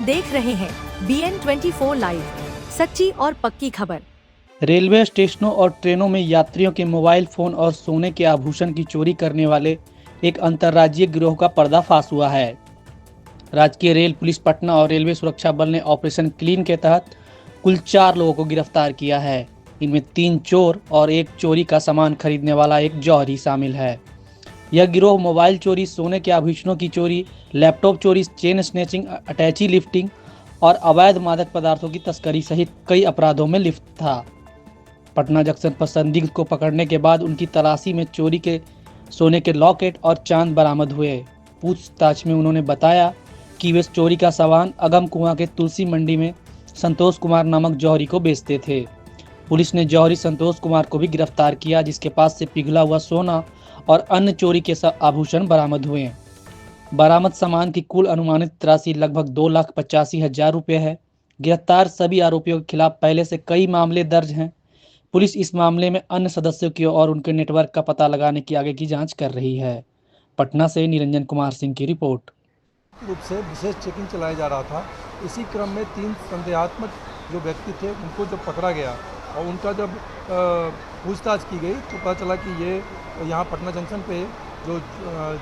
देख रहे हैं BN24 लाइव, सच्ची और पक्की खबर। रेलवे स्टेशनों और ट्रेनों में यात्रियों के मोबाइल फोन और सोने के आभूषण की चोरी करने वाले एक अंतर्राज्यीय गिरोह का पर्दाफाश हुआ है। राजकीय रेल पुलिस पटना और रेलवे सुरक्षा बल ने ऑपरेशन क्लीन के तहत कुल 4 लोगों को गिरफ्तार किया है। इनमें 3 चोर और एक चोरी का सामान खरीदने वाला एक जौहरी शामिल है। यह गिरोह मोबाइल चोरी, सोने के आभूषणों की चोरी, लैपटॉप चोरी, चेन स्नैचिंग, अटैची लिफ्टिंग और अवैध मादक पदार्थों की तस्करी सहित कई अपराधों में लिप्त था। पटना जंक्शन पर संदिग्ध को पकड़ने के बाद उनकी तलाशी में चोरी के सोने के लॉकेट और चांद बरामद हुए। पूछताछ में उन्होंने बताया कि वे चोरी का सामान अगम कुआं के तुलसी मंडी में संतोष कुमार नामक जौहरी को बेचते थे। पुलिस ने जौहरी संतोष कुमार को भी गिरफ्तार किया, जिसके पास से पिघला हुआ सोना और अन्य चोरी के आभूषण बरामद हुए। बरामद सामान की कुल अनुमानित राशि लगभग 2,85,000 रुपये है। गिरफ्तार सभी आरोपियों के खिलाफ पहले से कई मामले दर्ज हैं। पुलिस इस मामले में अन्य सदस्यों की और उनके नेटवर्क का पता लगाने की आगे की जांच कर रही है। पटना से निरंजन कुमार सिंह की रिपोर्ट। रूप से विशेष चेकिंग चलाया जा रहा था। इसी क्रम में 3 संदेहात्मक जो व्यक्ति थे उनको जब पकड़ा गया और उनका जब पूछताछ की गई तो पता चला कि ये यहाँ पटना जंक्शन पे जो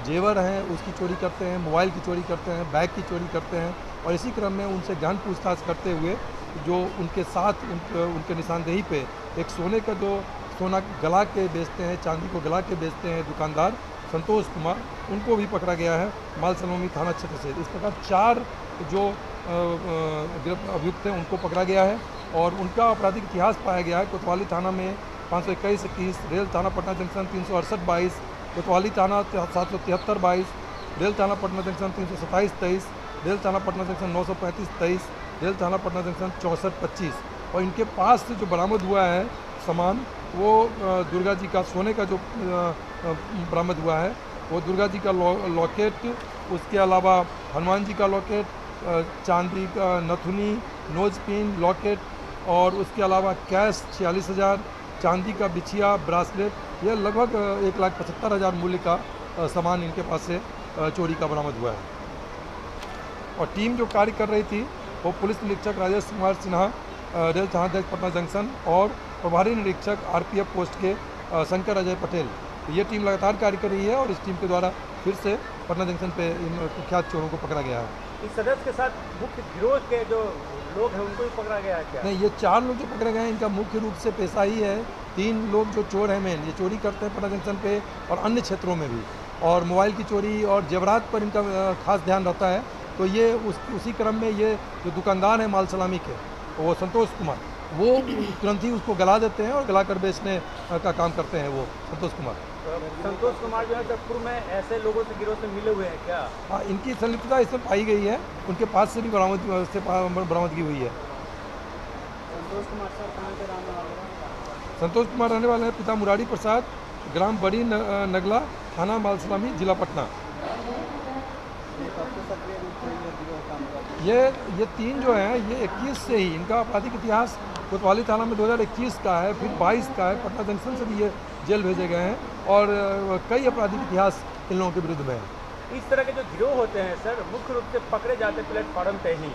जेवर हैं उसकी चोरी करते हैं, मोबाइल की चोरी करते हैं, बैग की चोरी करते हैं और इसी क्रम में उनसे गहन पूछताछ करते हुए जो उनके साथ उनके निशानदेही पे एक सोने का जो सोना गला के बेचते हैं, चांदी को गला के बेचते हैं दुकानदार संतोष कुमार, उनको भी पकड़ा गया है मालसनोमी थाना क्षेत्र से। इस प्रकार 4 जो अभियुक्त हैं उनको पकड़ा गया है और उनका आपराधिक इतिहास पाया गया है। कोतवाली थाना में 521-21, रेल थाना पटना जंक्शन 368-22, कोतवाली थाना 773-22, रेल थाना पटना जंक्शन 327-23, रेल थाना पटना जंक्शन 935-23, रेल थाना पटना जंक्शन 64-25 और इनके पास से जो बरामद हुआ है सामान वो दुर्गा जी का सोने का जो बरामद हुआ है वो दुर्गा जी का लॉकेट, उसके अलावा हनुमान जी का लॉकेट, चांदी का नथुनी, नोज पिन, लॉकेट और उसके अलावा कैश 46,000, चांदी का बिछिया, ब्रासलेट, यह लगभग 1,75,000 मूल्य का सामान इनके पास से चोरी का बरामद हुआ है। और टीम जो कार्य कर रही थी वो पुलिस निरीक्षक राजेश कुमार सिन्हा, रेल थानाध्यक्ष पटना जंक्शन और प्रभारी निरीक्षक RPF पोस्ट के शंकर अजय पटेल, ये टीम लगातार कार्य कर रही है और इस टीम के द्वारा फिर से पटना जंक्शन पे इन कुख्यात चोरों को पकड़ा गया है। इस सदस्य के साथ मुख्य गिरोह के जो लोग हैं उनको भी पकड़ा गया है क्या? नहीं, ये 4 लोग जो पकड़े गए हैं इनका मुख्य रूप से पेशा ही है। 3 लोग जो चोर हैं मेन, ये चोरी करते हैं पटना जंक्शन पे और अन्य क्षेत्रों में भी, और मोबाइल की चोरी और जेवरात पर इनका खास ध्यान रहता है। तो ये उसी क्रम में ये जो दुकानदार हैं माल सलामी के, वो संतोष कुमार, वो तुरंत ही उसको गला देते हैं और गला कर बेचने का काम करते हैं वो संतोष कुमार। संतोष कुमार जो है जगपुर में ऐसे लोगों से गिरोह से मिले हुए हैं क्या? हाँ, इनकी संलिप्तता इसमें पाई गई है, उनके पास से भी बरामदगी हुई है। संतोष कुमार सर कहाँ के रहने वाले हैं? संतोष कुमार रहने वाले हैं पिता मुरारी प्रसाद, ग्राम बड़ी नगला, थाना मालसलामी, जिला पटना। ये 3 जो हैं ये 21 से ही इनका आपराधिक इतिहास कोतवाली थाना में 2021 का है, फिर 22 का है। पटना जंक्शन से भी ये जेल भेजे गए हैं और कई आपराधिक इतिहास इन लोगों के विरुद्ध में है। इस तरह के जो गिरोह होते हैं सर मुख्य रूप से पकड़े जाते हैं प्लेटफॉर्म पे ही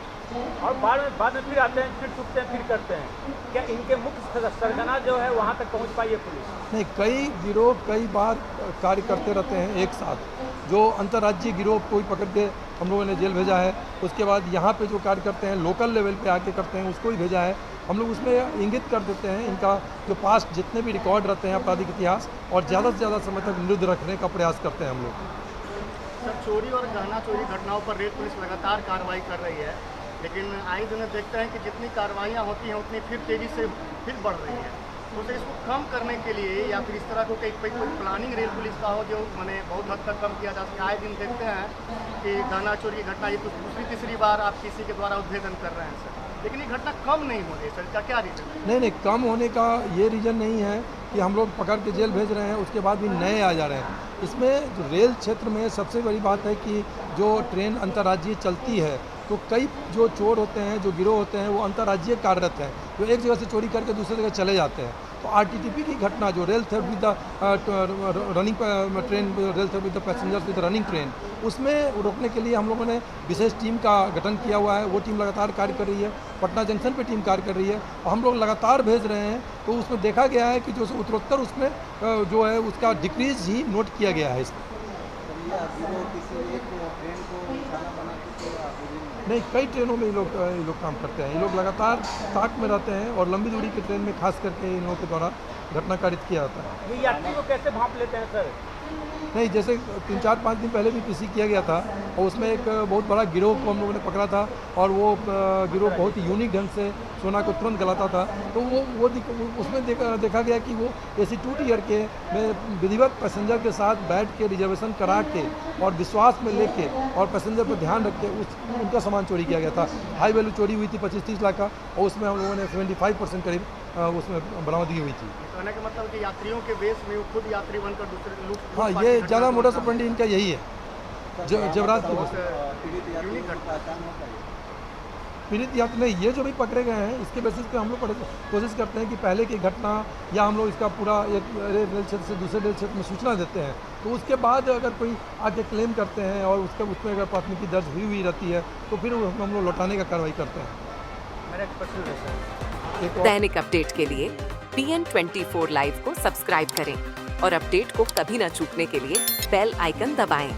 और बाद में फिर आते हैं, फिर छुपते हैं, फिर करते हैं। क्या इनके मुख्य सरगना जो है वहाँ तक पहुँच पाई है पुलिस? नहीं, कई गिरोह कई बार कार्य करते रहते हैं एक साथ। जो अंतर्राज्यीय गिरोह कोई पकड़ के हम लोगों ने जेल भेजा है, उसके बाद यहाँ पे जो कार्य करते हैं लोकल लेवल पे आके करते हैं उसको ही भेजा है। हम लोग उसमें इंगित कर देते हैं इनका जो पास्ट जितने भी रिकॉर्ड रहते हैं आपराधिक इतिहास, और ज़्यादा से ज़्यादा समय तक निरुद्ध रखने का प्रयास करते हैं हम लोग। सर, चोरी और गहना चोरी घटनाओं पर रेल पुलिस लगातार कार्रवाई कर रही है, लेकिन आए दिन देखते हैं कि जितनी कार्रवाइयाँ होती हैं उतनी फिर तेज़ी से फिर बढ़ रही है। तो सर इसको कम करने के लिए या फिर इस तरह को कोई प्लानिंग रेल पुलिस का हो जो मैंने बहुत हद तक कम किया जा सके। आए दिन देखते हैं कि गहना चोरी की घटना ये तो दूसरी बार आप किसी के द्वारा उद्भेदन कर रहे हैं सर, लेकिन ये घटना कम नहीं हो रही सर, इसका क्या रीज़न है? नहीं, कम होने का ये रीज़न नहीं है कि हम लोग पकड़ के जेल भेज रहे हैं उसके बाद भी नए आ जा रहे हैं। इसमें जो रेल क्षेत्र में सबसे बड़ी बात है कि जो ट्रेन अंतर्राज्यीय चलती है तो कई जो चोर होते हैं, जो गिरोह होते हैं वो अंतर्राज्यीय कार्यरत हैं, जो एक जगह से चोरी करके दूसरी जगह चले जाते हैं। तो आरटीटीपी की घटना जो rail theft with the running train, rail theft with the passengers with running train, उसमें रोकने के लिए हम लोगों ने विशेष टीम का गठन किया हुआ है। वो टीम लगातार कार्य कर रही है, पटना जंक्शन पे टीम कार्य कर रही है और हम लोग लगातार भेज रहे हैं। तो उसमें देखा गया है कि जो उत्तरोत्तर उसमें जो है उसका डिक्रीज ही नोट किया गया है इसमें। नहीं, कई ट्रेनों में ये लोग काम करते हैं। ये लोग लगातार ताक में रहते हैं और लंबी दूरी की ट्रेन में खास करके इन लोगों के द्वारा घटना कारित किया जाता है। ये यात्री को कैसे भांप लेते हैं सर? नहीं, जैसे 3-4-5 दिन पहले भी पीसी किया गया था और उसमें एक बहुत बड़ा गिरोह को हम लोगों ने पकड़ा था और वो गिरोह बहुत ही यूनिक ढंग से सोना को तुरंत गलाता था। तो उसमें देखा गया कि वो AC 2 टियर के में विधिवत पैसेंजर के साथ बैठ के रिजर्वेशन करा के और विश्वास में लेके और पैसेंजर पर ध्यान रख के उनका सामान चोरी किया गया था। हाई वैल्यू चोरी हुई थी 25-30 लाख का और उसमें हम लोगों ने 75% करीब उसमें बरामदगी हुई थी। कहने का मतलब कि यात्रियों के बेस में वो खुद यात्री बनकर दूसरे लोग। हाँ, ये ज़्यादा मोडस ऑपरेंडी इनका यही है। जवरात की पीड़ित यात्री नहीं, ये जो भी पकड़े गए हैं इसके बेसिस पे हम लोग कोशिश करते हैं कि पहले की घटना या हम लोग इसका पूरा एक रेल क्षेत्र से दूसरे रेल क्षेत्र में सूचना देते हैं। तो उसके बाद अगर कोई आके क्लेम करते हैं और उसमें अगर प्राथमिकी दर्ज हुई रहती है तो फिर हम लोग लौटाने का कार्रवाई करते हैं। मेरा एक प्रश्न है सर। दैनिक अपडेट के लिए PN 24 लाइव को सब्सक्राइब करें और अपडेट को कभी न चूकने के लिए बेल आइकन दबाएं।